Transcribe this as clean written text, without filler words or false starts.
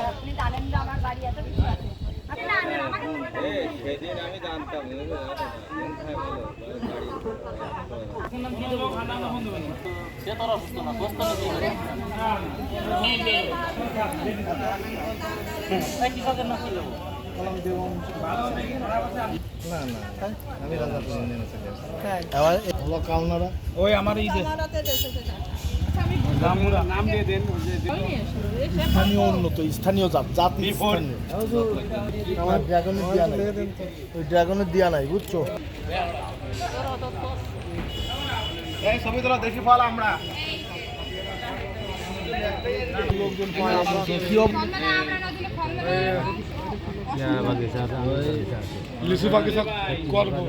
আপনি জানেন যে আমার বাড়ি এত কিছু আছে। সেদিন আমি জানতাম ওই আমার নাম দিয়ে দেন স্থানীয় উন্নত স্থানীয় জাতি আমার ড্রাগনের দিয়া নাই ওই ড্রাগনের দিয়া নাই বুঝছো এই ছবি তোলা দেশি ফল আমরা লোকজন লিচু বাগিচা করবো